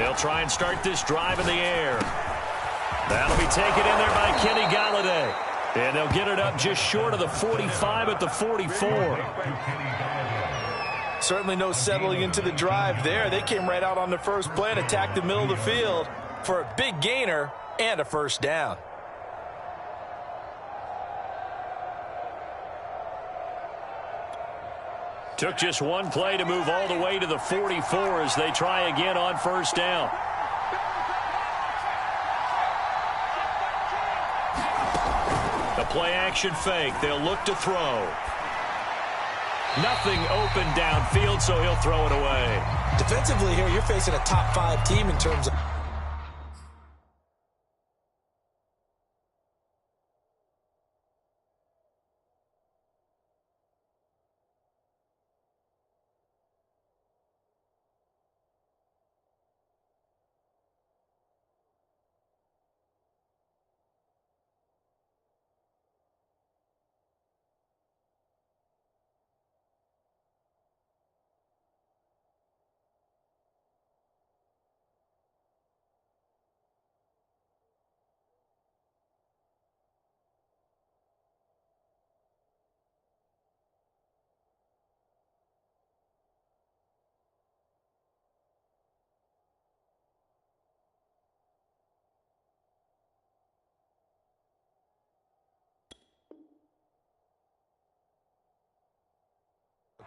They'll try and start this drive in the air. That'll be taken in there by Kenny Galladay. And they'll get it up just short of the 45 at the 44. Certainly no settling into the drive there. They came right out on the first play and attacked the middle of the field for a big gainer and a first down. Took just one play to move all the way to the 44 as they try again on first down. A play action fake. They'll look to throw. Nothing open downfield, so he'll throw it away. Defensively here, you're facing a top 5 team in terms of...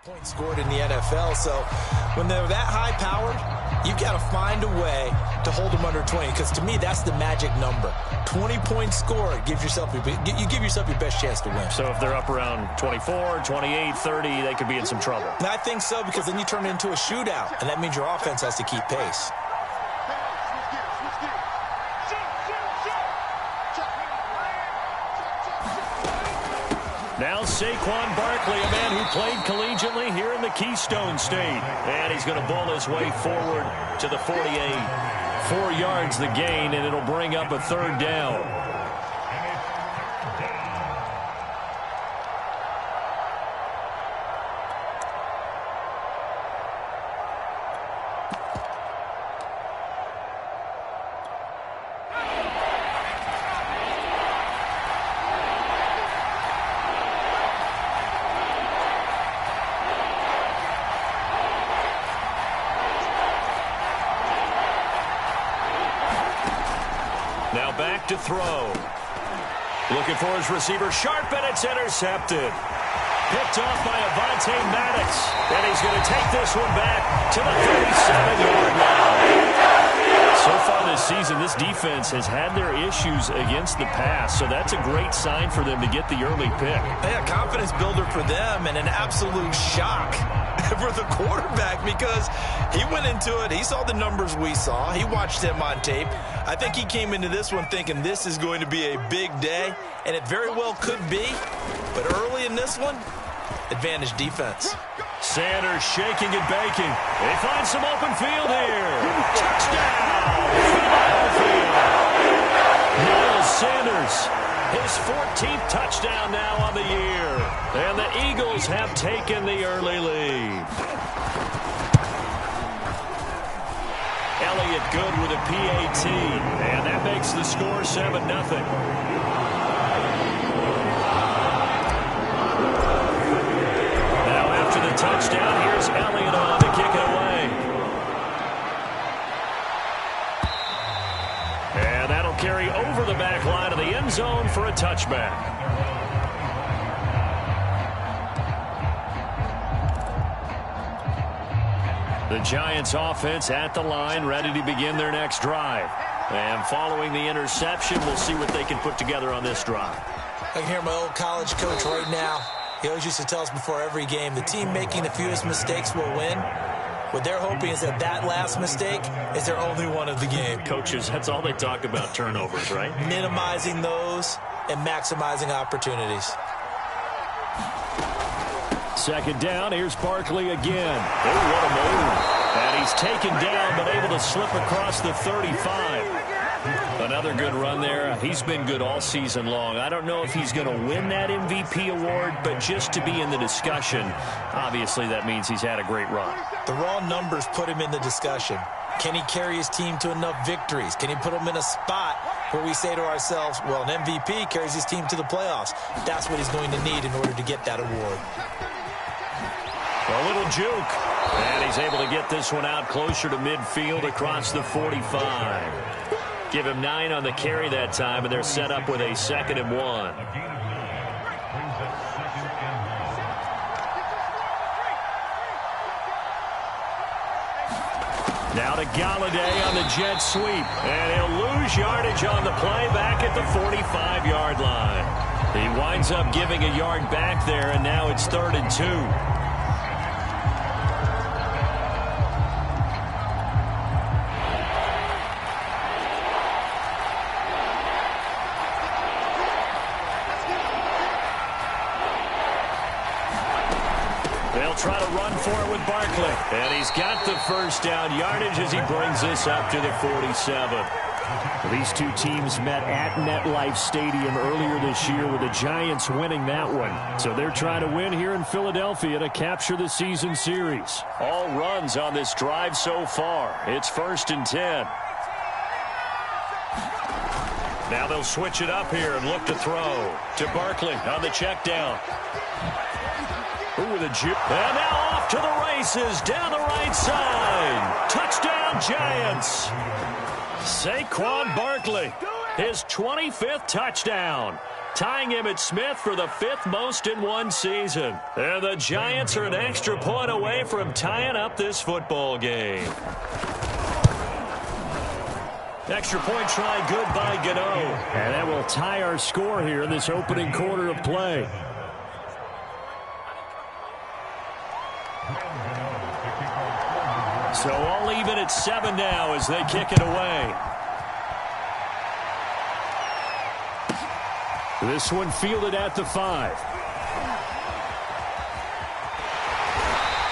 points scored in the NFL, so when they're that high powered, you got to find a way to hold them under 20, because to me that's the magic number. 20 points scored gives yourself you give yourself your best chance to win. So if they're up around 24, 28, 30, they could be in some trouble. And I think so, because then you turn it into a shootout, and that means your offense has to keep pace. Now Saquon Barkley, a man who played collegiately here in the Keystone State. And he's going to bowl his way forward to the 48. 4 yards the gain, and it'll bring up a third down. Now back to throw. Looking for his receiver, sharp, and it's intercepted. Picked off by Avonte Maddox. And he's going to take this one back to the 37-yard line. So far this season, this defense has had their issues against the pass, so that's a great sign for them to get the early pick. Yeah, confidence builder for them, and an absolute shock for the quarterback, because he went into it, he saw the numbers we saw, he watched him on tape. I think he came into this one thinking this is going to be a big day, and it very well could be, but early in this one, advantage defense. Sanders shaking and baking. They find some open field here. Touchdown, Philadelphia. Miles Sanders, his 14th touchdown now on the year. And the Eagles have taken the early lead. Elliott good with a PAT. And that makes the score 7-0. Touchdown. Here's Elliott on to kick it away. And that'll carry over the back line of the end zone for a touchback. The Giants offense at the line, ready to begin their next drive. And following the interception, we'll see what they can put together on this drive. I can hear my old college coach right now. He always used to tell us before every game, the team making the fewest mistakes will win. What they're hoping is that that last mistake is their only one of the game. Coaches, that's all they talk about, turnovers, right? Minimizing those and maximizing opportunities. Second down, here's Barkley again. Oh, what a move. And he's taken down, but able to slip across the 35. Another good run there. He's been good all season long. I don't know if he's going to win that MVP award, but just to be in the discussion, obviously that means he's had a great run. The raw numbers put him in the discussion. Can he carry his team to enough victories? Can he put them in a spot where we say to ourselves, well, an MVP carries his team to the playoffs. That's what he's going to need in order to get that award. A little juke. And he's able to get this one out closer to midfield across the 45. Give him 9 on the carry that time, and they're set up with a 2nd and 1. Now to Galladay on the jet sweep. And he'll lose yardage on the play back at the 45-yard line. He winds up giving a yard back there, and now it's 3rd and 2. Try to run for it with Barkley. And he's got the first down yardage as he brings this up to the 47. These two teams met at MetLife Stadium earlier this year with the Giants winning that one. So they're trying to win here in Philadelphia to capture the season series. All runs on this drive so far. It's 1st and 10. Now they'll switch it up here and look to throw to Barkley on the check down. With a juke. And now off to the races down the right side. Touchdown, Giants. Saquon Barkley, his 25th touchdown, tying him at Smith for the 5th most in one season. And the Giants are an extra point away from tying up this football game. Extra point try good by Gano. And that will tie our score here in this opening quarter of play. So all even at 7 now as they kick it away. This one fielded at the 5.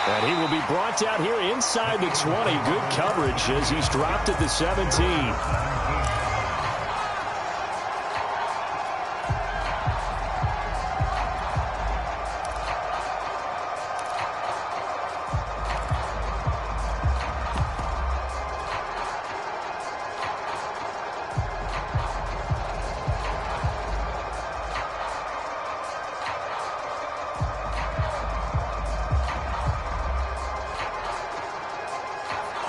And he will be brought down here inside the 20. Good coverage as he's dropped at the 17.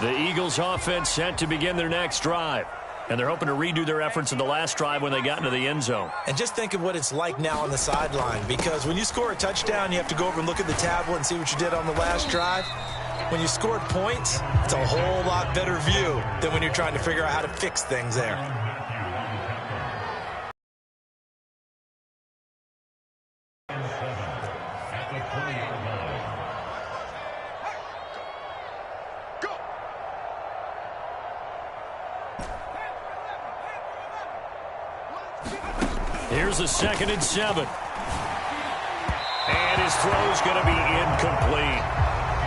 The Eagles offense set to begin their next drive. And they're hoping to redo their efforts in the last drive when they got into the end zone. And just think of what it's like now on the sideline, because when you score a touchdown, you have to go over and look at the tablet and see what you did on the last drive. When you scored points, it's a whole lot better view than when you're trying to figure out how to fix things there. Here's a 2nd and 7. And his throw's going to be incomplete.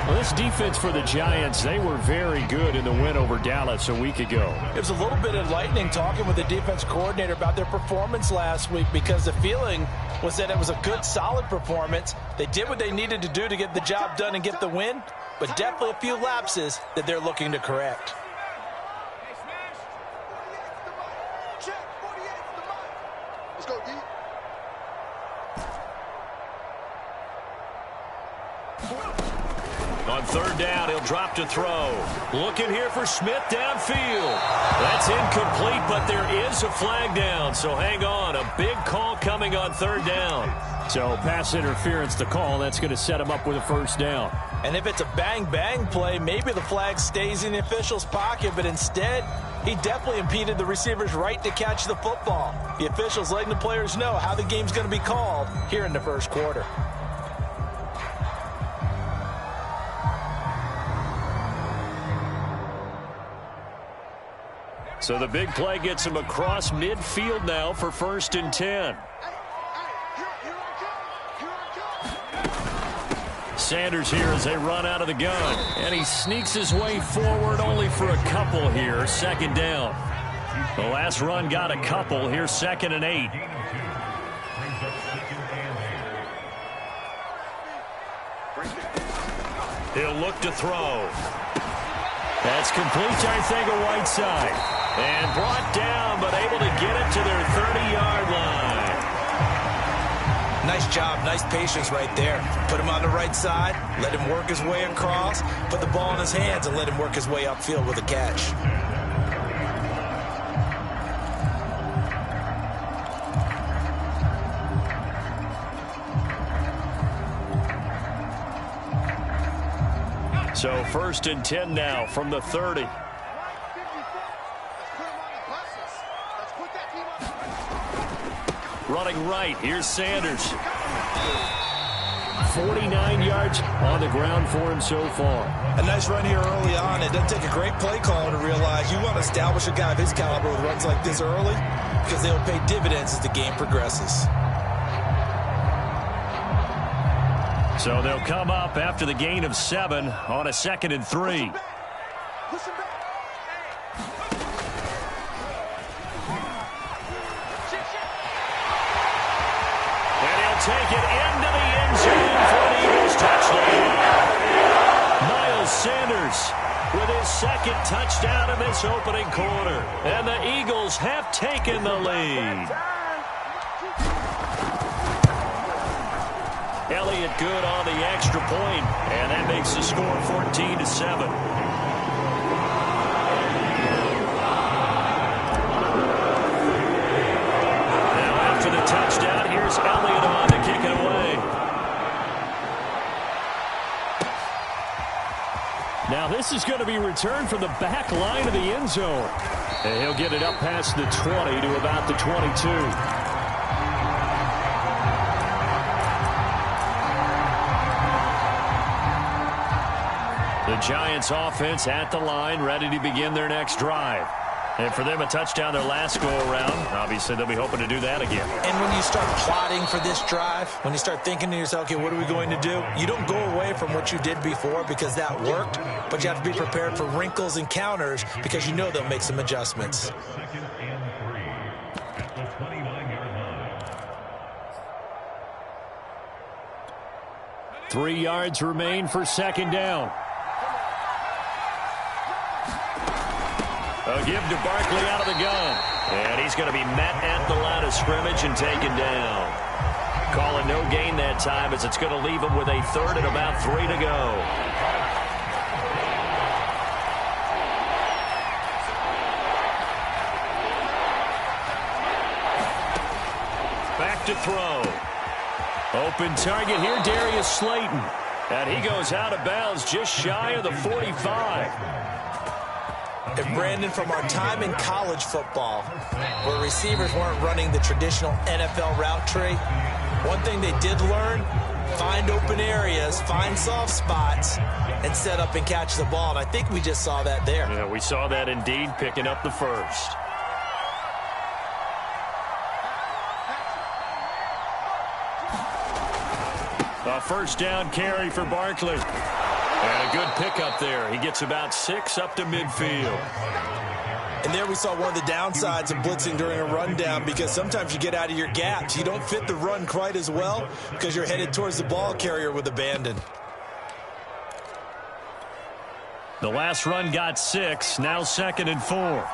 Well, this defense for the Giants, they were very good in the win over Dallas a week ago. It was a little bit enlightening talking with the defense coordinator about their performance last week, because the feeling was that it was a good, solid performance. They did what they needed to do to get the job done and get the win, but definitely a few lapses that they're looking to correct. On 3rd down, he'll drop to throw. Looking here for Smith downfield. That's incomplete, but there is a flag down, so hang on. A big call coming on 3rd down. So pass interference to call. That's going to set him up with a 1st down. And if it's a bang-bang play, maybe the flag stays in the official's pocket, but instead, he definitely impeded the receiver's right to catch the football. The officials letting the players know how the game's going to be called here in the 1st quarter. So the big play gets him across midfield now for 1st and 10. Sanders here as they run out of the gun. And he sneaks his way forward only for a couple here. 2nd down. The last run got a couple. Here's 2nd and 8. He'll look to throw. That's complete to Arcega-Whiteside. And brought down, but able to get it to their 30-yard line. Nice job, nice patience right there. Put him on the right side, let him work his way across, put the ball in his hands, and let him work his way upfield with a catch. So 1st and 10 now from the 30. Running right, here's Sanders. 49 yards on the ground for him so far. A nice run here early on. It doesn't take a great play caller to realize you want to establish a guy of his caliber with runs like this early because they'll pay dividends as the game progresses. So they'll come up after the gain of 7 on a 2nd and 3. Take it into the end zone for an Eagles touchdown. Miles Sanders with his 2nd touchdown in this opening quarter. And the Eagles have taken the lead. Elliott good on the extra point, and that makes the score 14-7. Now after the touchdown, here's Elliott on to kick it away. Now this is going to be returned from the back line of the end zone. And he'll get it up past the 20 to about the 22. The Giants offense at the line, ready to begin their next drive. And for them, a touchdown their last go-around. Obviously, they'll be hoping to do that again. And when you start plotting for this drive, when you start thinking to yourself, okay, what are we going to do? You don't go away from what you did before because that worked, but you have to be prepared for wrinkles and counters because you know they'll make some adjustments. 3 yards remain for 2nd down. A give to Barkley out of the gun. And he's going to be met at the line of scrimmage and taken down. Calling no gain that time as it's going to leave him with a 3rd and about 3 to go. Back to throw. Open target here, Darius Slayton. And he goes out of bounds just shy of the 45. And Brandon, from our time in college football, where receivers weren't running the traditional NFL route tree, one thing they did learn, find open areas, find soft spots, and set up and catch the ball. And I think we just saw that there. Yeah, we saw that indeed, picking up the 1st. A 1st down carry for Barkley. And a good pickup there. He gets about 6 up to midfield. And there we saw one of the downsides of blitzing during a rundown because sometimes you get out of your gaps. You don't fit the run quite as well because you're headed towards the ball carrier with abandon. The last run got 6. Now 2nd and 4.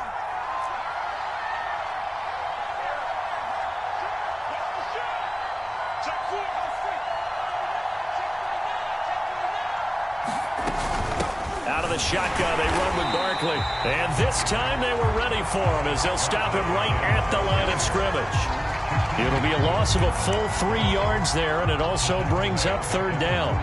Shotgun, they run with Barkley. And this time they were ready for him as they'll stop him right at the line of scrimmage. It'll be a loss of a full 3 yards there, and it also brings up 3rd down.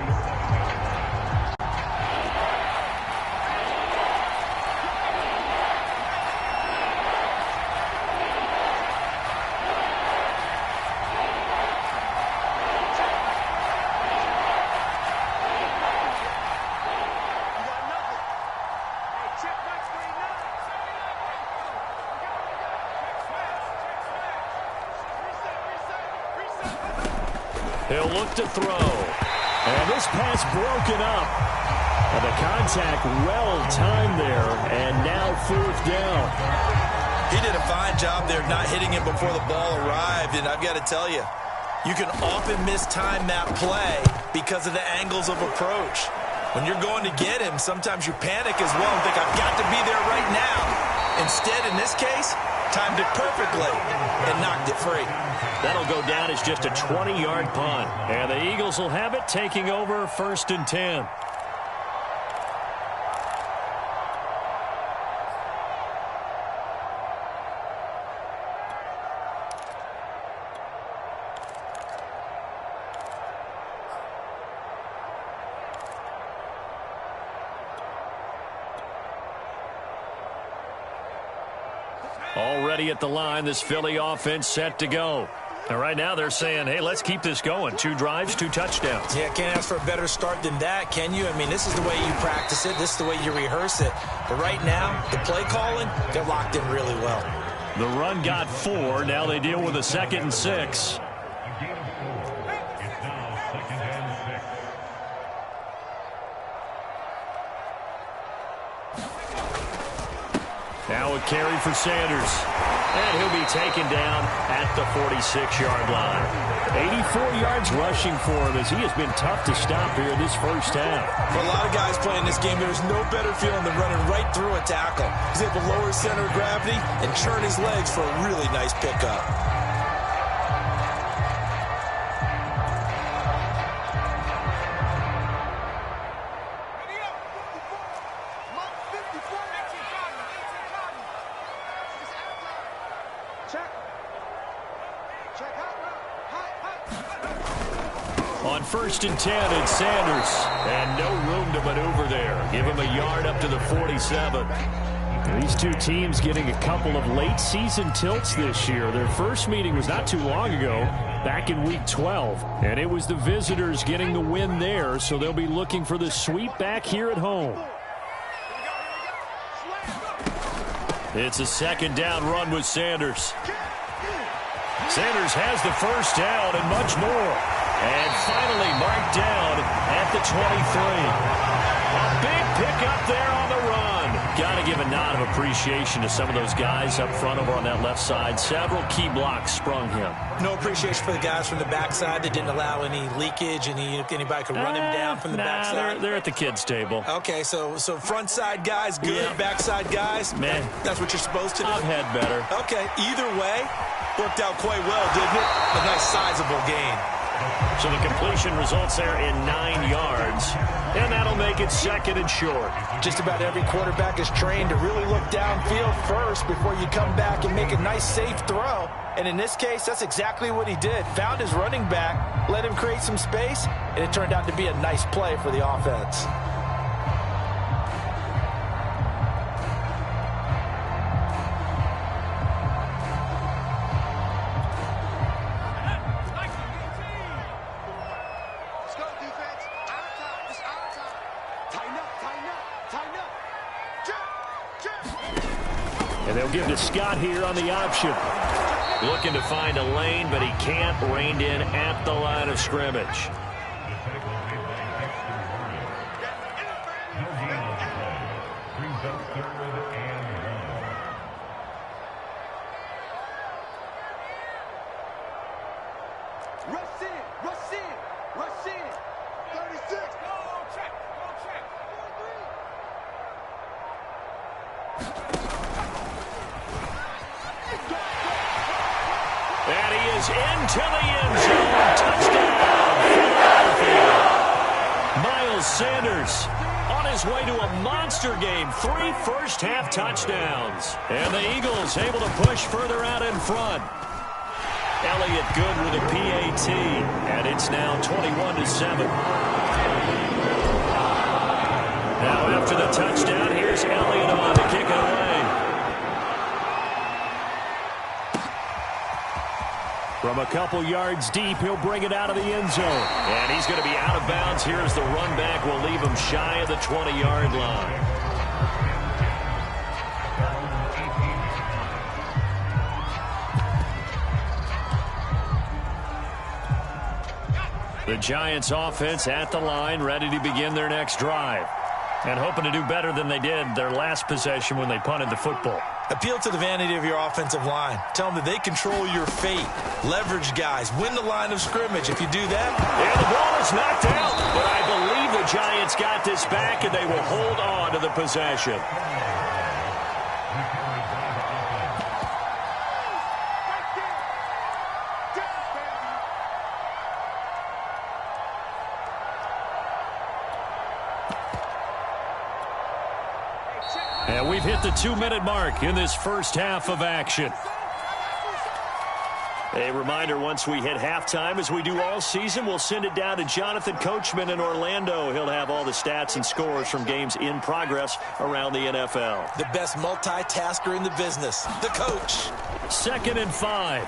He'll look to throw. And this pass broken up. And the contact well-timed there. And now 4th down. He did a fine job there not hitting it before the ball arrived. And I've got to tell you, you can often mistime that play because of the angles of approach. When you're going to get him, sometimes you panic as well and think, I've got to be there right now. Instead, in this case, timed it perfectly and knocked it free. That'll go down as just a 20-yard punt. And the Eagles will have it, taking over 1st and 10. Already at the line, this Philly offense set to go. And right now they're saying, hey, let's keep this going. 2 drives, 2 touchdowns. Yeah, can't ask for a better start than that, can you? I mean, this is the way you practice it. This is the way you rehearse it. But right now, the play calling, they're locked in really well. The run got 4. Now they deal with a 2nd and 6. Now a carry for Sanders. And he'll be taken down at the 46-yard line. 84 yards rushing for him as he has been tough to stop here in this first half. For a lot of guys playing this game, there's no better feeling than running right through a tackle. He's able to lower his center of gravity and churn his legs for a really nice pickup. On 1st and 10, it's Sanders. And no room to maneuver there. Give him a yard up to the 47. These two teams getting a couple of late-season tilts this year. Their first meeting was not too long ago, back in Week 12. And it was the visitors getting the win there, so they'll be looking for the sweep back here at home. It's a 2nd down run with Sanders. Sanders has the first down and much more. And finally marked down at the 23. A big pickup there on the run. Got to give a nod of appreciation to some of those guys up front over on that left side. Several key blocks sprung him. No appreciation for the guys from the backside that didn't allow any leakage. Anybody could run him down from the backside. They're at the kids' table. Okay, so front side guys, good. Yeah. Backside guys, man, that's what you're supposed to do. I've had better. Okay, either way, worked out quite well, didn't it? A nice sizable gain. So the completion results there in 9 yards, and that'll make it 2nd and short. Just about every quarterback is trained to really look downfield first before you come back and make a nice, safe throw. And in this case, that's exactly what he did. Found his running back, let him create some space, and it turned out to be a nice play for the offense. And they'll give to Scott here on the option. Looking to find a lane, but he can't. Reined in at the line of scrimmage. And he is into the end zone. Touchdown, Philadelphia. Miles Sanders on his way to a monster game. 3 first-half touchdowns. And the Eagles able to push further out in front. Elliott good with a PAT. And it's now 21-7. Now after the touchdown, here's Elliott on to kick it away. From a couple yards deep, he'll bring it out of the end zone. And he's going to be out of bounds here as the run back will leave him shy of the 20-yard line. The Giants offense at the line, ready to begin their next drive. And hoping to do better than they did their last possession when they punted the football. Appeal to the vanity of your offensive line. Tell them that they control your fate. Leverage guys. Win the line of scrimmage. If you do that. And the ball is knocked out. But I believe the the Giants got this back, and they will hold on to the possession. And we've hit the 2-minute mark in this first half of action. A reminder, once we hit halftime, as we do all season, we'll send it down to Jonathan Coachman in Orlando. He'll have all the stats and scores from games in progress around the NFL. The best multitasker in the business, the coach. 2nd and 5.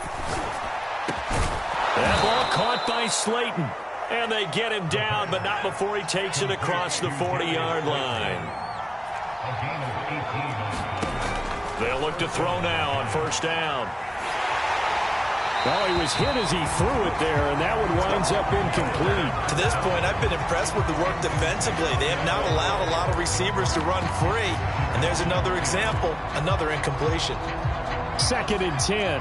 That ball caught by Slayton. And they get him down, but not before he takes it across the 40-yard line. They'll look to throw now on 1st down. Well, he was hit as he threw it there, and that one winds up incomplete. To this point, I've been impressed with the work defensively. They have not allowed a lot of receivers to run free. And there's another example, another incompletion. 2nd and 10.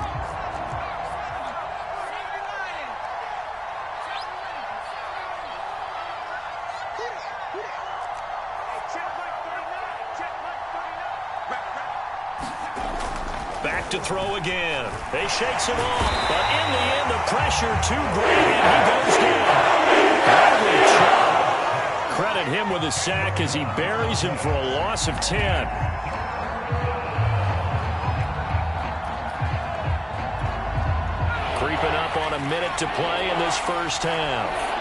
Back to throw again. They shakes him off, but in the end, the pressure too great, and he goes down. Lovely job. Credit him with a sack as he buries him for a loss of 10. Creeping up on a minute to play in this first half.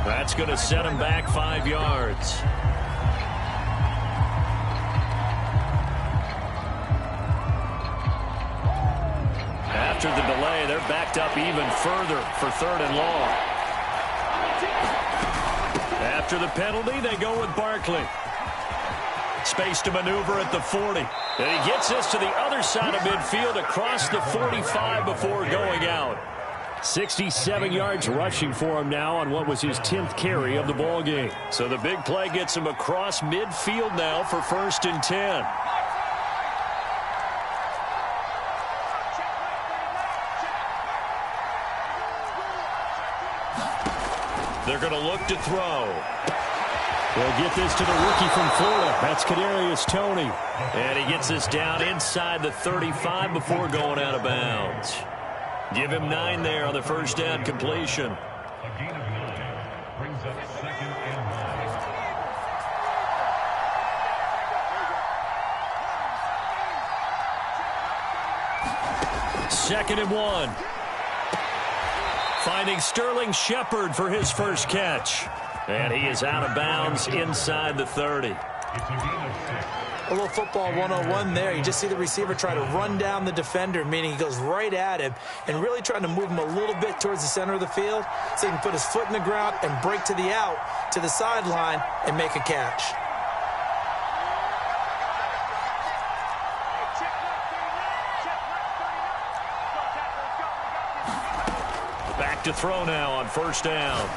That's going to set him back 5 yards. After the delay, they're backed up even further for 3rd and long. After the penalty, they go with Barkley. Space to maneuver at the 40. And he gets this to the other side of midfield across the 45 before going out. 67 yards rushing for him now on what was his 10th carry of the ball game. So the big play gets him across midfield now for 1st and 10. They're going to look to throw. They'll get this to the rookie from Florida. That's Kadarius Toney. And he gets this down inside the 35 before going out of bounds. Give him 9 there on the 1st down completion. A gain of 9 brings up 2nd and 9. 2nd and 1. Finding Sterling Shepard for his first catch. And he is out of bounds inside the 30. It's a gain of 6. A little football 101 there. You just see the receiver try to run down the defender, meaning he goes right at him and really trying to move him a little bit towards the center of the field so he can put his foot in the ground and break to the out, to the sideline, and make a catch. Back to throw now on 1st down.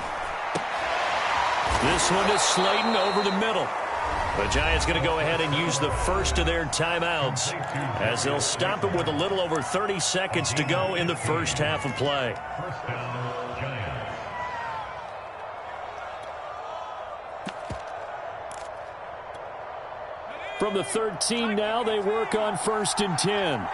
This one is Slayton over the middle. The Giants going to go ahead and use the first of their timeouts as they'll stop it with a little over 30 seconds to go in the first half of play. 1st down, Giants. From the 13 now, they work on 1st and 10.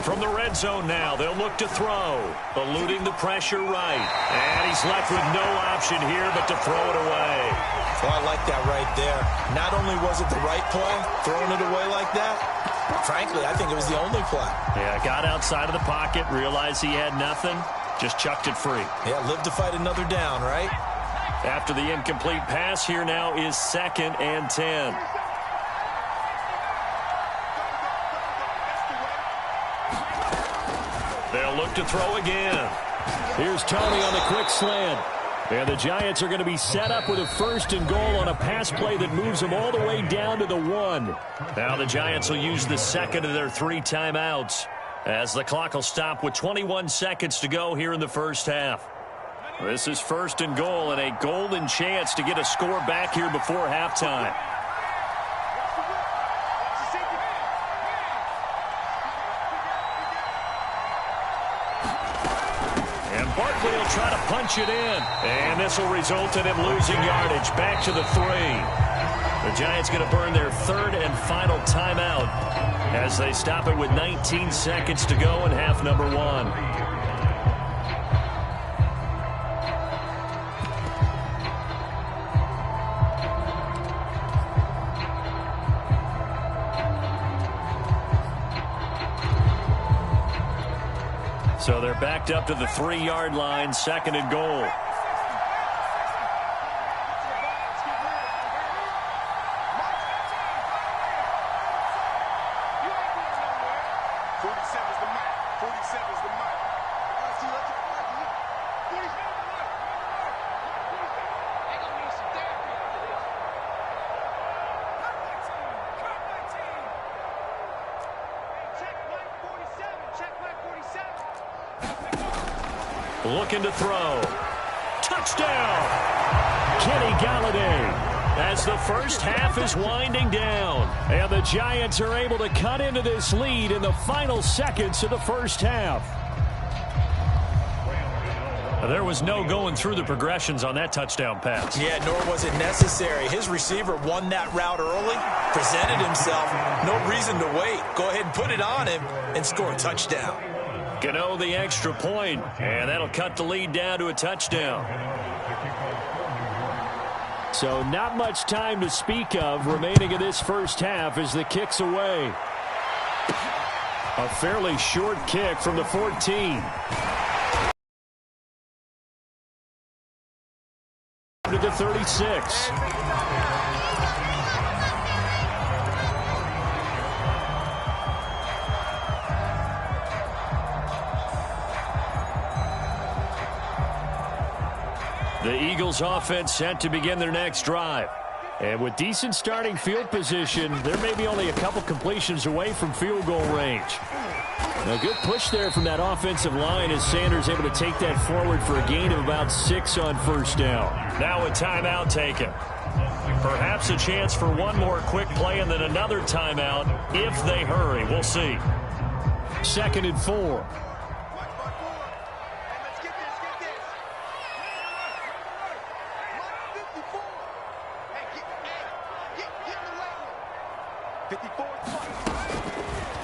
From the red zone now, they'll look to throw. Eluding the pressure right. And he's left with no option here but to throw it away. Well, I like that right there. Not only was it the right play, throwing it away like that, frankly, I think it was the only play. Yeah, got outside of the pocket, realized he had nothing, just chucked it free. Yeah, live to fight another down, right? After the incomplete pass, here now is 2nd and 10. back to throw again. Here's Tony on the quick slant. And the Giants are going to be set up with a 1st and goal on a pass play that moves them all the way down to the 1. Now the Giants will use the second of their 3 timeouts as the clock will stop with 21 seconds to go here in the first half. This is 1st and goal and a golden chance to get a score back here before halftime. Barkley will try to punch it in. And this will result in him losing yardage back to the 3. The Giants going to burn their 3rd and final timeout as they stop it with 19 seconds to go in half number 1. So they're backed up to the 3-yard line, 2nd and goal. Looking to throw. Touchdown! Kenny Galladay as the first half is winding down. And the Giants are able to cut into this lead in the final seconds of the first half. There was no going through the progressions on that touchdown pass. Yeah, nor was it necessary. His receiver won that route early, presented himself. No reason to wait. Go ahead and put it on him and score a touchdown. Gano the extra point, and that'll cut the lead down to a touchdown. So not much time to speak of remaining in this first half as the kick's away. A fairly short kick from the 14. To the 36. The Eagles offense set to begin their next drive. And with decent starting field position, there may be only a couple completions away from field goal range. A good push there from that offensive line as Sanders able to take that forward for a gain of about 6 on first down. Now a timeout taken. Perhaps a chance for one more quick play and then another timeout if they hurry. We'll see. 2nd and 4.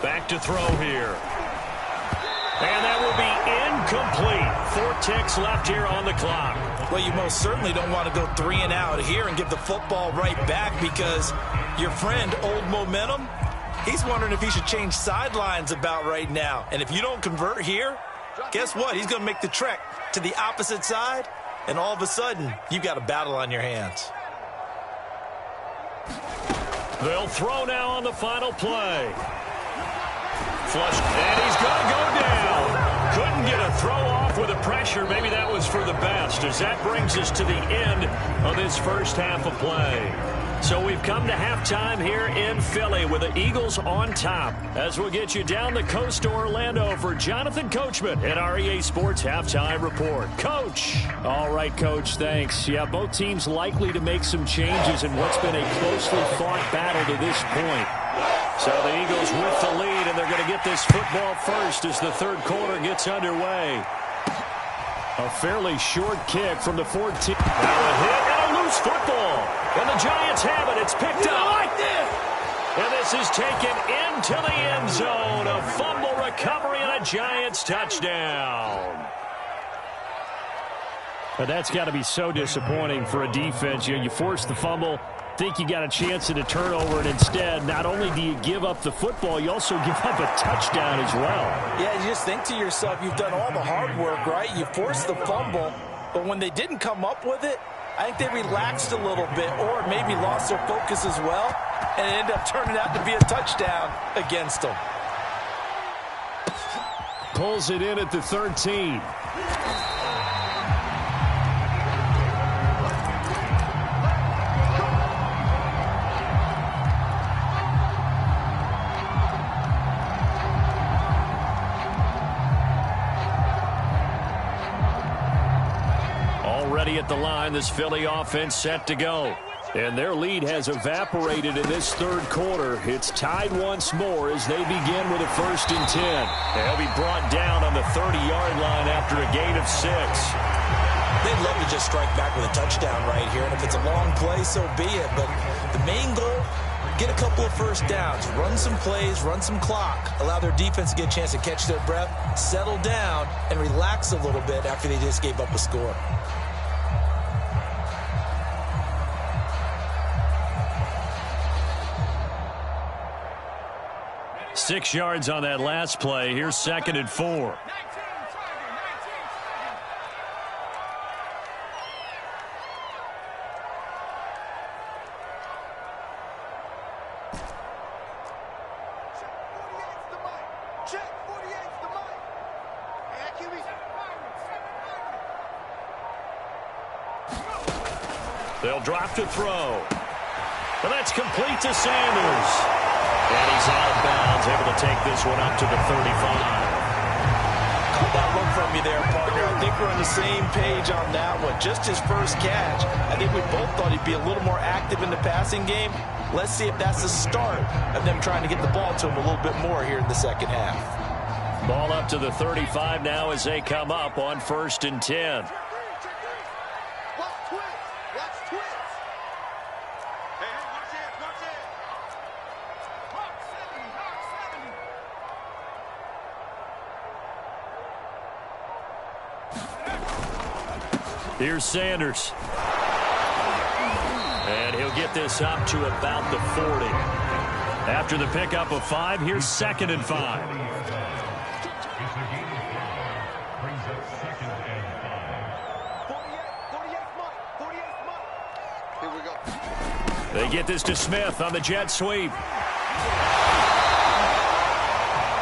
Back to throw here. And that will be incomplete. 4 ticks left here on the clock. Well, you most certainly don't want to go 3 and out here and give the football right back because your friend, Old Momentum, he's wondering if he should change sidelines about right now. And if you don't convert here, guess what? He's going to make the trek to the opposite side, and all of a sudden, you've got a battle on your hands. They'll throw now on the final play. Flush, and he's going to go down. Couldn't get a throw off with the pressure. Maybe that was for the best, as that brings us to the end of this first half of play. So we've come to halftime here in Philly with the Eagles on top. As we'll get you down the coast to Orlando for Jonathan Coachman at our EA Sports Halftime Report. Coach. All right, Coach, thanks. Yeah, both teams likely to make some changes in what's been a closely fought battle to this point. So the Eagles with the lead, and they're going to get this football first as the third quarter gets underway. A fairly short kick from the 14. Now a hit and a loose football. And the Giants have it. It's picked up. Like this. And this is taken into the end zone. A fumble recovery and a Giants touchdown. But that's got to be so disappointing for a defense. You force the fumble, think you got a chance at a turnover, and instead, not only do you give up the football, you also give up a touchdown as well. Yeah, you just think to yourself, you've done all the hard work, right? You forced the fumble, but when they didn't come up with it, I think they relaxed a little bit or maybe lost their focus as well, and it ended up turning out to be a touchdown against them. pulls it in at the 13. Already at the line, this Philly offense set to go. And their lead has evaporated in this third quarter. It's tied once more as they begin with a 1st and 10. They'll be brought down on the 30-yard line after a gain of 6. They'd love to just strike back with a touchdown right here. And if it's a long play, so be it. But the main goal, get a couple of first downs, run some plays, run some clock, allow their defense to get a chance to catch their breath, settle down, and relax a little bit after they just gave up a score. Six yards on that last play. Here's 2nd and 4. They'll drop to throw. And that's complete to Sanders. And he's out of bounds, able to take this one up to the 35. Caught that look from you there, partner. I think we're on the same page on that one. Just his first catch. I think we both thought he'd be a little more active in the passing game. Let's see if that's the start of them trying to get the ball to him a little bit more here in the second half. Ball up to the 35 now as they come up on 1st and 10. Here's Sanders. And he'll get this up to about the 40. After the pickup of 5, here's 2nd and 5. Here we go. They get this to Smith on the jet sweep.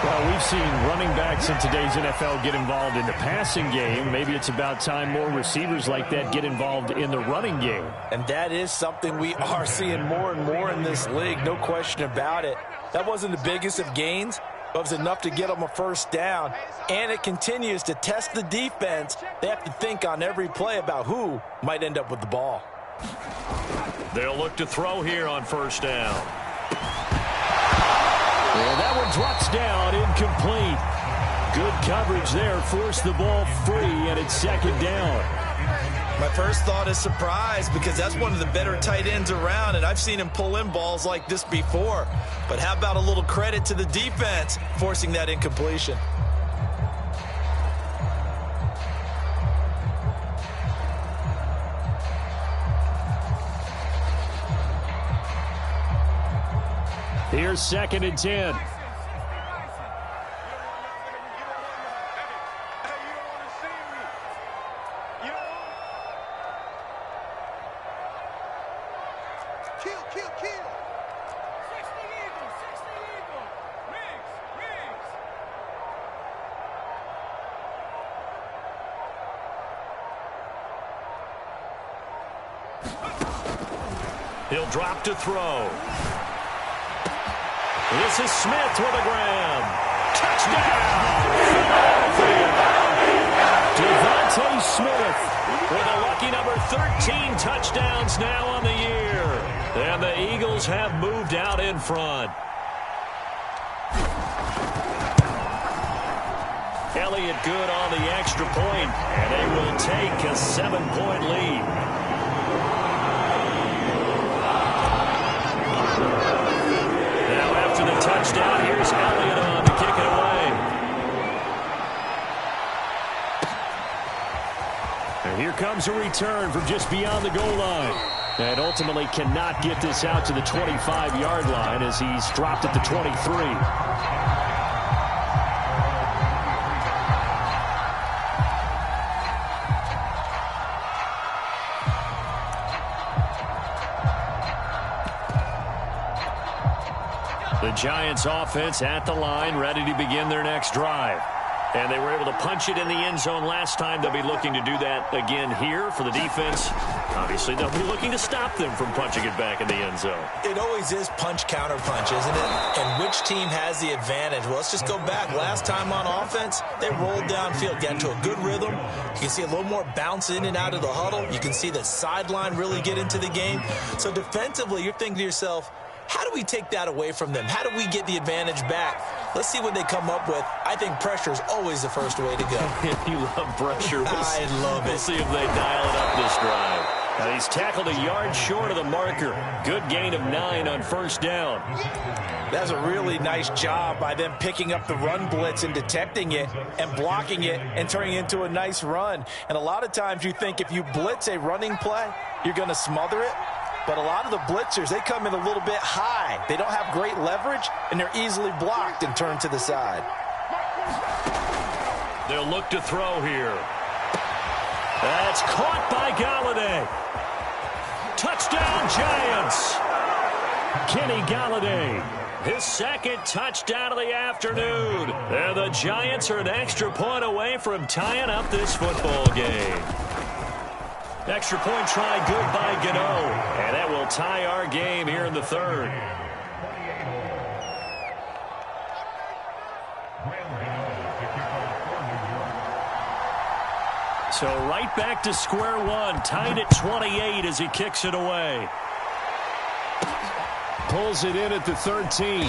Well, we've seen running backs in today's NFL get involved in the passing game. Maybe it's about time more receivers like that get involved in the running game. And that is something we are seeing more and more in this league, no question about it. That wasn't the biggest of gains, but it was enough to get them a first down. And it continues to test the defense. They have to think on every play about who might end up with the ball. They'll look to throw here on 1st down. And that one drops down, incomplete. Good coverage there, forced the ball free, and it's 2nd down. My first thought is surprise because that's one of the better tight ends around, and I've seen him pull in balls like this before. But how about a little credit to the defense forcing that incompletion? Here's 2nd and 10. He'll drop to throw. This is Smith with a grab. Touchdown! Devontae Smith with a lucky number 13 touchdowns now on the year. And the Eagles have moved out in front. Elliott good on the extra point, and they will take a 7-point lead. Touchdown. Here's Elliott on to kick it away. And here comes a return from just beyond the goal line. And ultimately cannot get this out to the 25-yard line as he's dropped at the 23. The Giants offense at the line, ready to begin their next drive. And they were able to punch it in the end zone last time. They'll be looking to do that again here for the defense. Obviously, they'll be looking to stop them from punching it back in the end zone. It always is punch-counter-punch, isn't it? And which team has the advantage? Well, let's just go back. Last time on offense, they rolled downfield, got into a good rhythm. You can see a little more bounce in and out of the huddle. You can see the sideline really get into the game. So defensively, you're thinking to yourself, how do we take that away from them? How do we get the advantage back? Let's see what they come up with. I think pressure is always the first way to go. You love pressure. I love it. We'll see if they dial it up this drive. Now he's tackled a yard short of the marker. Good gain of 9 on first down. That's a really nice job by them picking up the run blitz and detecting it and blocking it and turning it into a nice run. And a lot of times you think if you blitz a running play, you're going to smother it. But a lot of the blitzers, they come in a little bit high. They don't have great leverage, and they're easily blocked and turned to the side. They'll look to throw here. That's caught by Galladay. Touchdown, Giants. Kenny Galladay, his second touchdown of the afternoon. And the Giants are an extra point away from tying up this football game. Extra point try good by Gano. And that will tie our game here in the third. So right back to square one. Tied at 28 as he kicks it away. Pulls it in at the 13.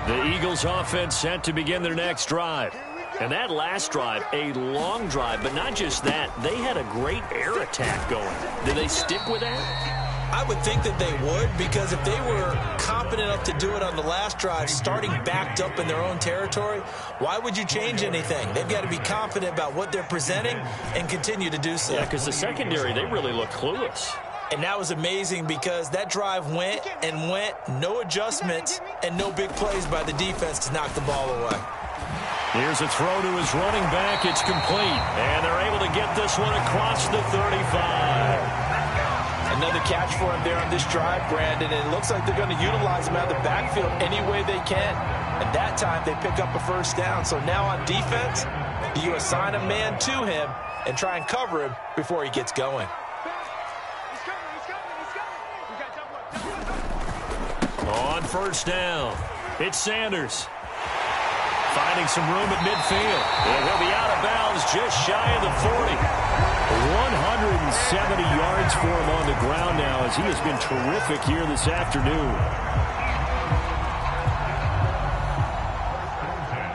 The Eagles offense set to begin their next drive. And that last drive, a long drive, but not just that. They had a great air attack going. Did they stick with that? I would think that they would, because if they were confident enough to do it on the last drive, starting backed up in their own territory, why would you change anything? They've got to be confident about what they're presenting and continue to do so. Yeah, because the secondary, they really look clueless. And that was amazing because that drive went and went, no adjustments, and no big plays by the defense to knock the ball away. Here's a throw to his running back. It's complete. And they're able to get this one across the 35. Another catch for him there on this drive, Brandon. And it looks like they're going to utilize him out of the backfield any way they can. And that time they pick up a first down. So now on defense, you assign a man to him and try and cover him before he gets going. On first down, it's Sanders. Finding some room at midfield. And he'll be out of bounds just shy of the 40. 170 yards for him on the ground now as he has been terrific here this afternoon.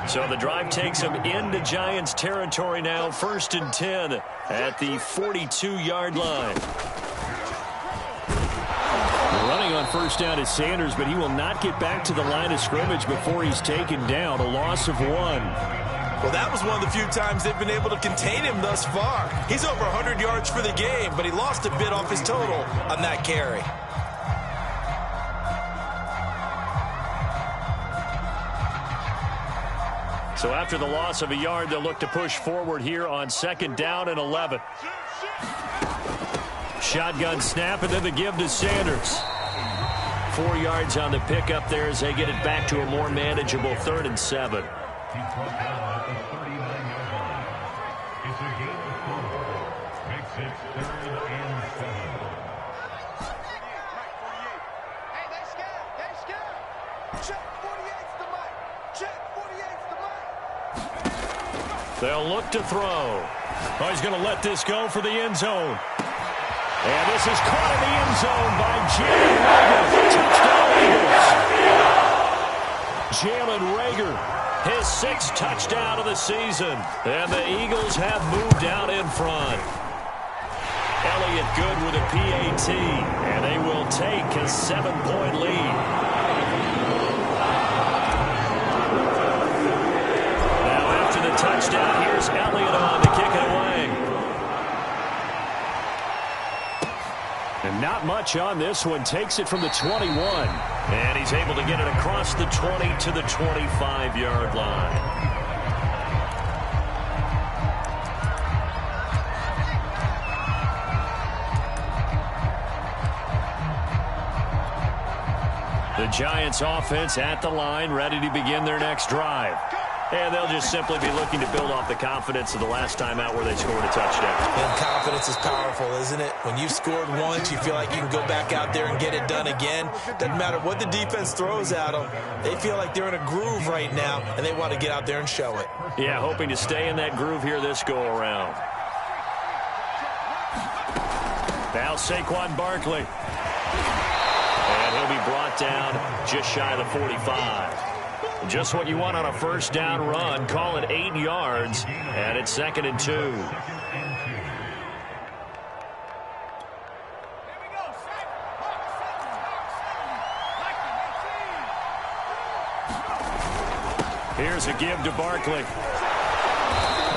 So the drive takes him into Giants territory now. 1st and 10 at the 42-yard line. Running on first down is Sanders, but he will not get back to the line of scrimmage before he's taken down. A loss of 1. Well, that was one of the few times they've been able to contain him thus far. He's over 100 yards for the game, but he lost a bit off his total on that carry. So after the loss of a yard, they'll look to push forward here on 2nd down and 11. Shotgun snap, and then the give to Sanders. 4 yards on the pickup there as they get it back to a more manageable 3rd and 7. He's brought down at the 39-yard line. It's a gain of 4. Makes it 3rd and 7. Hey, they scared. They scared. Check 48's the mic. Check 48's the mic. They'll look to throw. Oh, he's going to let this go for the end zone. And this is caught in the end zone by Jalen Reagor. Touchdown, Eagles. Jalen Reagor, his 6th touchdown of the season. And the Eagles have moved out in front. Elliott good with a PAT. And they will take a 7-point lead. Now after the touchdown, here's Elliott on to kick it away. And Not much on this one. Takes it from the 21. And he's able to get it across the 20 to the 25-yard line. The Giants offense at the line, ready to begin their next drive. And they'll just simply be looking to build off the confidence of the last time out where they scored a touchdown. And confidence is powerful, isn't it? When you've scored once, you feel like you can go back out there and get it done again. Doesn't matter what the defense throws at them. They feel like they're in a groove right now, and they want to get out there and show it. Yeah, hoping to stay in that groove here this go-around. Now Saquon Barkley. And he'll be brought down just shy of the 45. Just what you want on a first down run. Call it 8 yards, and it's 2nd and 2. Here's a give to Barkley.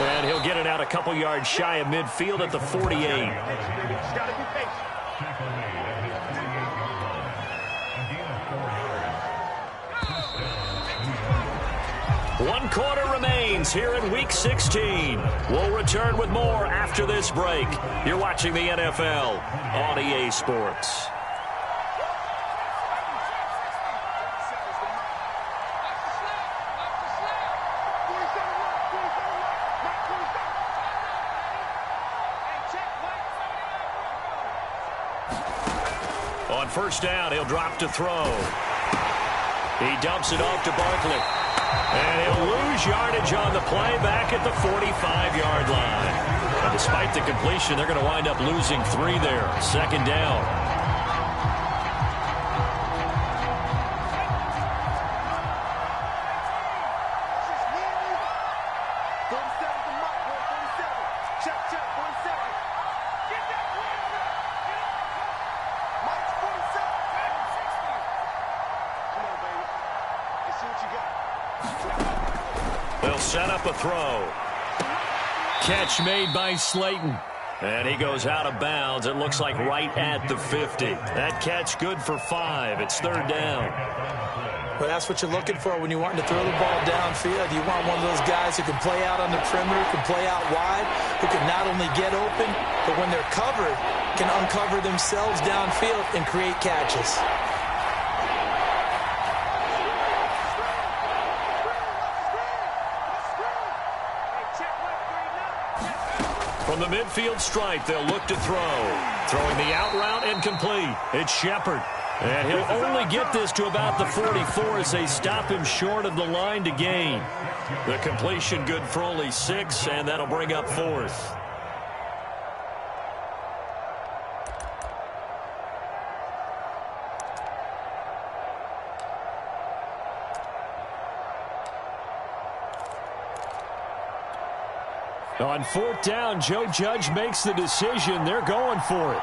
And he'll get it out a couple yards shy of midfield at the 48. One quarter remains here in Week 16. We'll return with more after this break. You're watching the NFL on EA Sports. On first down, he'll drop to throw. He dumps it off to Barkley. And he'll lose yardage on the play back at the 45-yard line. And despite the completion, they're going to wind up losing 3 there. 2nd down. They'll set up a throw. Catch made by Slayton. And he goes out of bounds. It looks like right at the 50. That catch good for 5. It's 3rd down. Well, that's what you're looking for when you're wanting to throw the ball downfield. You want one of those guys who can play out on the perimeter, can play out wide, who can not only get open, but when they're covered, can uncover themselves downfield and create catches. From the midfield stripe, they'll look to throw. Throwing the out route and complete. It's Shepard. And he'll only get this to about the 44 as they stop him short of the line to gain. The completion good for only 6, and that'll bring up 4th. On 4th down, Joe Judge makes the decision. They're going for it.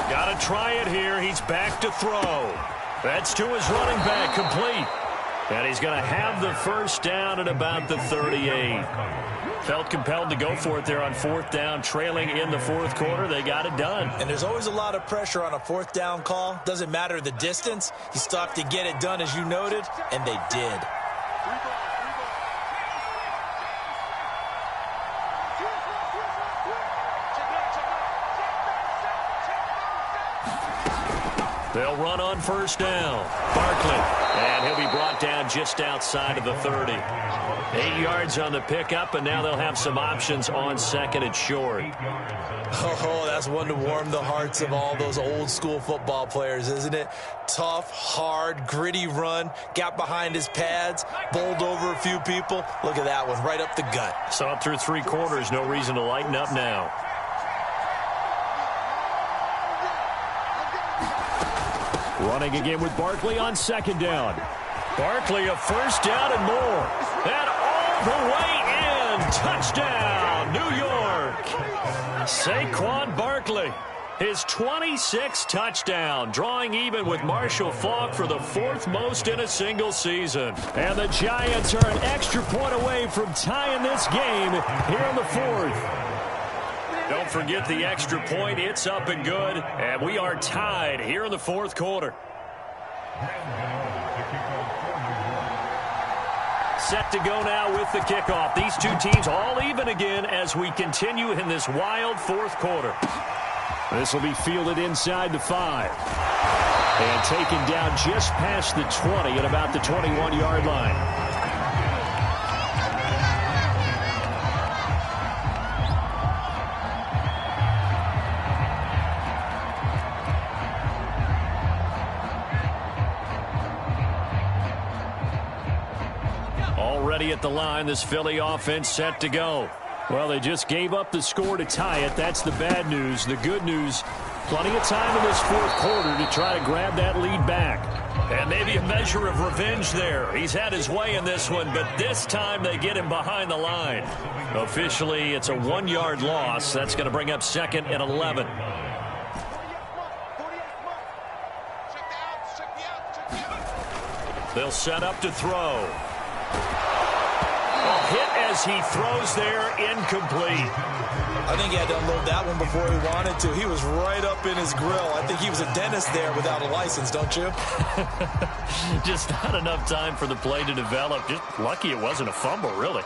Got to try it here. He's back to throw. That's to his running back, complete. And he's going to have the first down at about the 38. Felt compelled to go for it there on 4th down, trailing in the 4th quarter. They got it done. And there's always a lot of pressure on a 4th down call. Doesn't matter the distance. You still have to get it done, as you noted, and they did. They'll run on first down. Barkley. And he'll be brought down just outside of the 30. 8 yards on the pickup, and now they'll have some options on 2nd and short. Oh, that's one to warm the hearts of all those old school football players, isn't it? Tough, hard, gritty run. Got behind his pads, bowled over a few people. Look at that one, right up the gut. So up through 3 quarters, no reason to lighten up now. Running again with Barkley on 2nd down. Barkley a first down and more. And all the way in. Touchdown, New York. Saquon Barkley. His 26th touchdown, drawing even with Marshall Faulk for the 4th most in a single season. And the Giants are an extra point away from tying this game here in the 4th. Don't forget the extra point. It's up and good. And we are tied here in the 4th quarter. Set to go now with the kickoff. These two teams all even again as we continue in this wild 4th quarter. This will be fielded inside the 5. And taken down just past the 20 at about the 21-yard line. Already at the line, this Philly offense set to go. Well, they just gave up the score to tie it. That's the bad news. The good news, plenty of time in this 4th quarter to try to grab that lead back. And maybe a measure of revenge there. He's had his way in this one, but this time they get him behind the line. Officially, it's a 1-yard loss. That's going to bring up 2nd and 11. They'll set up to throw. Hit as he throws there, incomplete. I think he had to unload that one before he wanted to. He was right up in his grill. I think he was a dentist there without a license, don't you? Just not enough time for the play to develop. Just lucky it wasn't a fumble, really.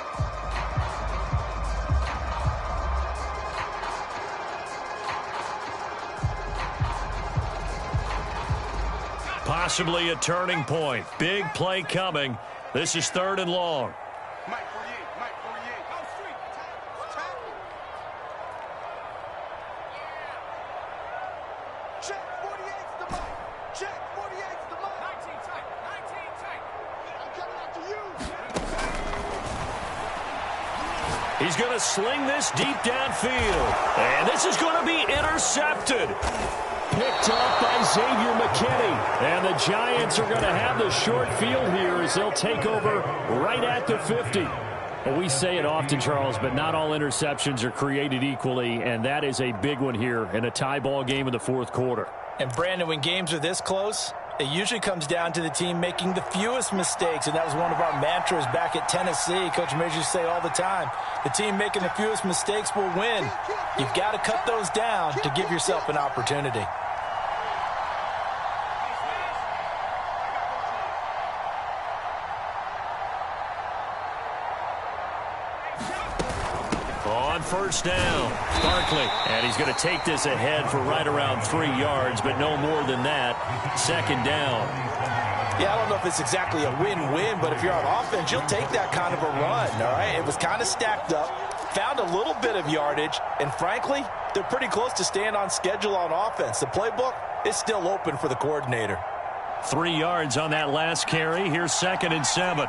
Possibly a turning point. Big play coming. This is 3rd and long. He's going to sling this deep downfield. And this is going to be intercepted. Picked off by Xavier McKinney. And the Giants are going to have the short field here as they'll take over right at the 50. Well, we say it often, Charles, but not all interceptions are created equally, and that is a big one here in a tie ball game in the 4th quarter. And, Brandon, when games are this close, it usually comes down to the team making the fewest mistakes, and that was one of our mantras back at Tennessee. Coach Major used to say all the time, the team making the fewest mistakes will win. You've got to cut those down to give yourself an opportunity. On 1st down, Barkley. And he's going to take this ahead for right around 3 yards, but no more than that. 2nd down. Yeah, I don't know if it's exactly a win-win, but if you're on offense, you'll take that kind of a run, all right? It was kind of stacked up, found a little bit of yardage, and frankly, they're pretty close to staying on schedule on offense. The playbook is still open for the coordinator. 3 yards on that last carry. Here's 2nd and 7.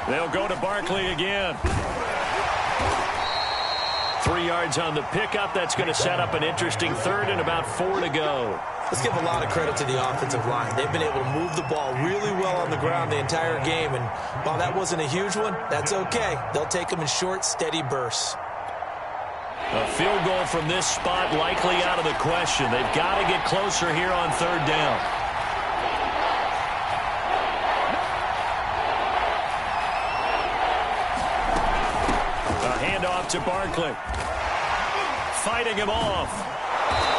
They'll go to Barkley again. 3 yards on the pickup. That's going to set up an interesting 3rd and about 4 to go. Let's give a lot of credit to the offensive line. They've been able to move the ball really well on the ground the entire game. And while that wasn't a huge one, that's okay. They'll take them in short, steady bursts. A field goal from this spot likely out of the question. They've got to get closer here on 3rd down. To Barkley. Fighting him off.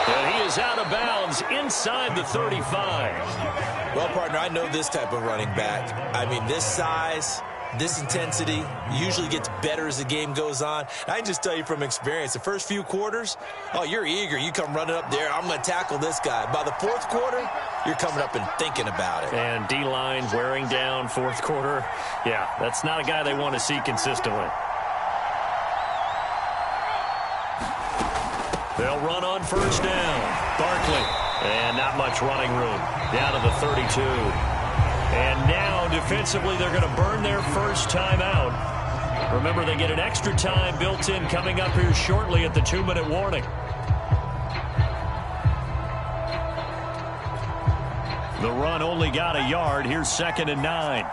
And he is out of bounds inside the 35. Well, partner, I know this type of running back. I mean, this size, this intensity usually gets better as the game goes on. I can just tell you from experience, the first few quarters, oh, you're eager. You come running up there, I'm going to tackle this guy. By the 4th quarter, you're coming up and thinking about it. And D-line wearing down 4th quarter. Yeah, that's not a guy they want to see consistently. They'll run on 1st down. Barkley. And not much running room. Down to the 32. And now, defensively, they're going to burn their first timeout. Remember, they get an extra time built in coming up here shortly at the 2-minute warning. The run only got a yard. Here's 2nd and 9.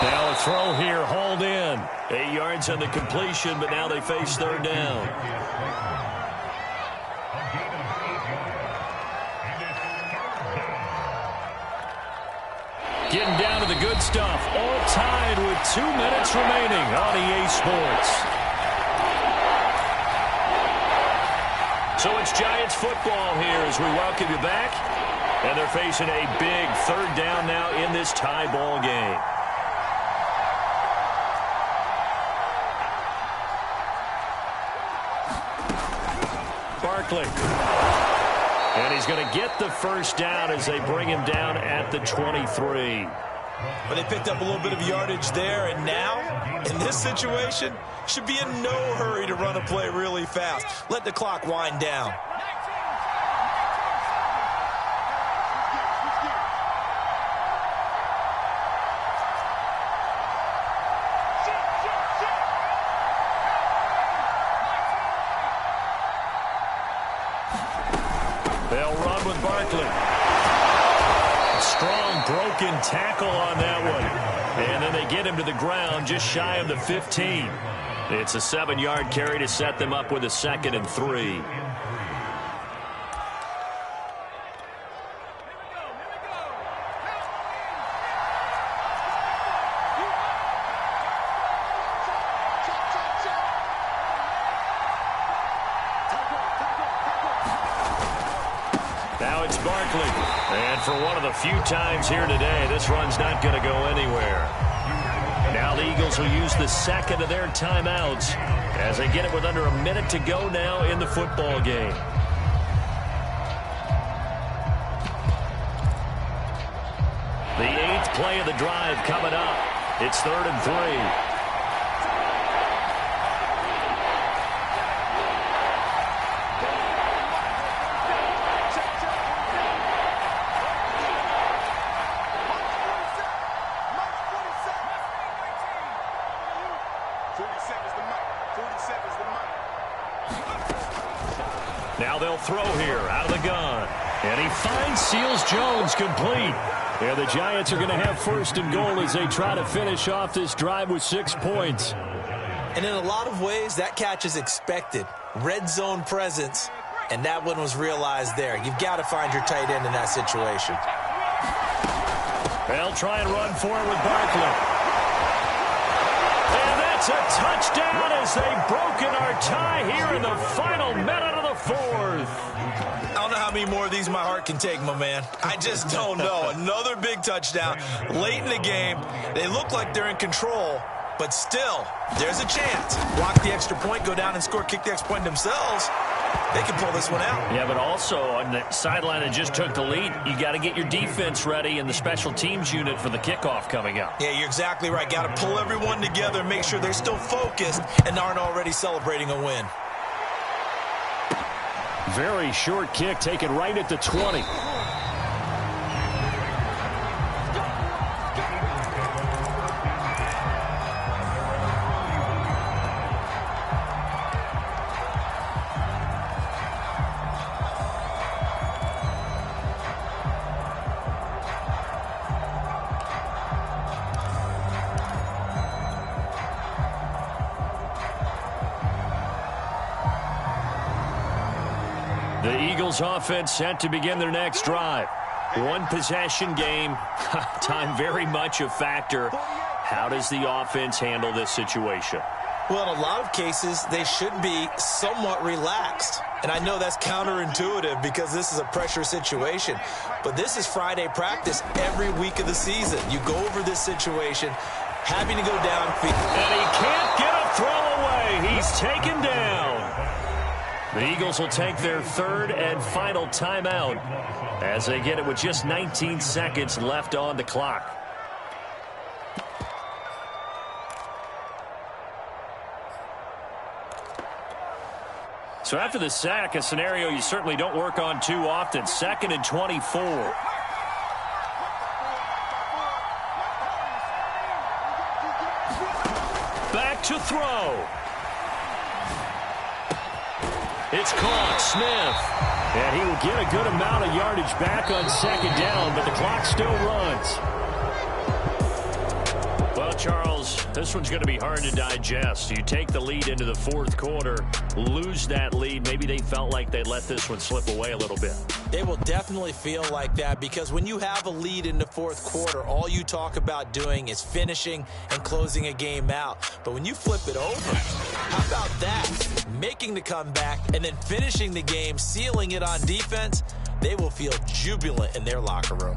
Now a throw here, hauled in. 8 yards on the completion, but now they face 3rd down. Getting down to the good stuff. All tied with 2 minutes remaining on EA Sports. So it's Giants football here as we welcome you back. And they're facing a big 3rd down now in this tie ball game. Barkley. And he's going to get the 1st down as they bring him down at the 23. But they picked up a little bit of yardage there, and now, in this situation, should be in no hurry to run a play really fast. Let the clock wind down. They'll run with Barkley. Strong broken tackle on that one. And then they get him to the ground just shy of the 15. It's a 7-yard carry to set them up with a 2nd and 3. Now it's Barkley. And for one of the few times here today, this run's not going to go anywhere. Now the Eagles will use the 2nd of their timeouts as they get it with under a minute to go now in the football game. The 8th play of the drive coming up. It's 3rd and 3. Now they'll throw here out of the gun. And he finds Seals-Jones complete. And the Giants are going to have 1st and goal as they try to finish off this drive with 6 points. And in a lot of ways, that catch is expected. Red zone presence, and that one was realized there. You've got to find your tight end in that situation. They'll try and run for it with Barkley. And that's a touchdown as they've broken our tie here in the final minute of the 4th. I don't know how many more of these my heart can take, my man. I just don't know. Another big touchdown late in the game. They look like they're in control, but still, there's a chance. Block the extra point, go down and score, kick the extra point themselves. They can pull this one out. Yeah, but also on the sideline that just took the lead, you got to get your defense ready and the special teams unit for the kickoff coming up. Yeah, you're exactly right. Got to pull everyone together and make sure they're still focused and aren't already celebrating a win. Very short kick taken right at the 20. The Eagles offense set to begin their next drive. One possession game. Time very much a factor. How does the offense handle this situation? Well, in a lot of cases, they should be somewhat relaxed. And I know that's counterintuitive because this is a pressure situation. But this is Friday practice every week of the season. You go over this situation, having to go downfield. And he can't get a throw away. He's taken down. The Eagles will take their 3rd and final timeout as they get it with just 19 seconds left on the clock. So after the sack, a scenario you certainly don't work on too often. 2nd and 24. Back to throw. It's caught. Smith. And he will get a good amount of yardage back on 2nd down, but the clock still runs. Well, Charles, this one's going to be hard to digest. You take the lead into the 4th quarter, lose that lead. Maybe they felt like they let this one slip away a little bit. They will definitely feel like that because when you have a lead in the 4th quarter, all you talk about doing is finishing and closing a game out. But when you flip it over, how about that? Making the comeback and then finishing the game, sealing it on defense, they will feel jubilant in their locker room.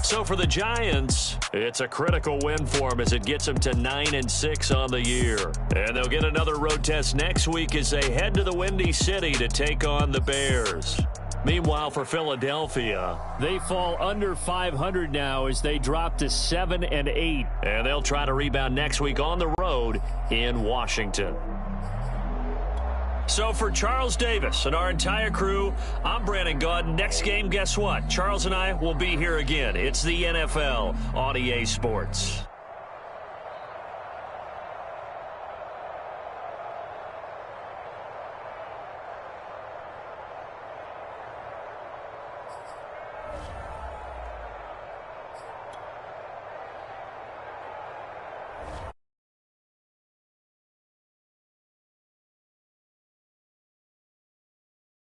So for the Giants, it's a critical win for them as it gets them to 9-6 on the year. And they'll get another road test next week as they head to the Windy City to take on the Bears. Meanwhile, for Philadelphia, they fall under 500 now as they drop to 7-8. And they'll try to rebound next week on the road in Washington. So for Charles Davis and our entire crew, I'm Brandon Gaudin. Next game, guess what? Charles and I will be here again. It's the NFL on EA Sports.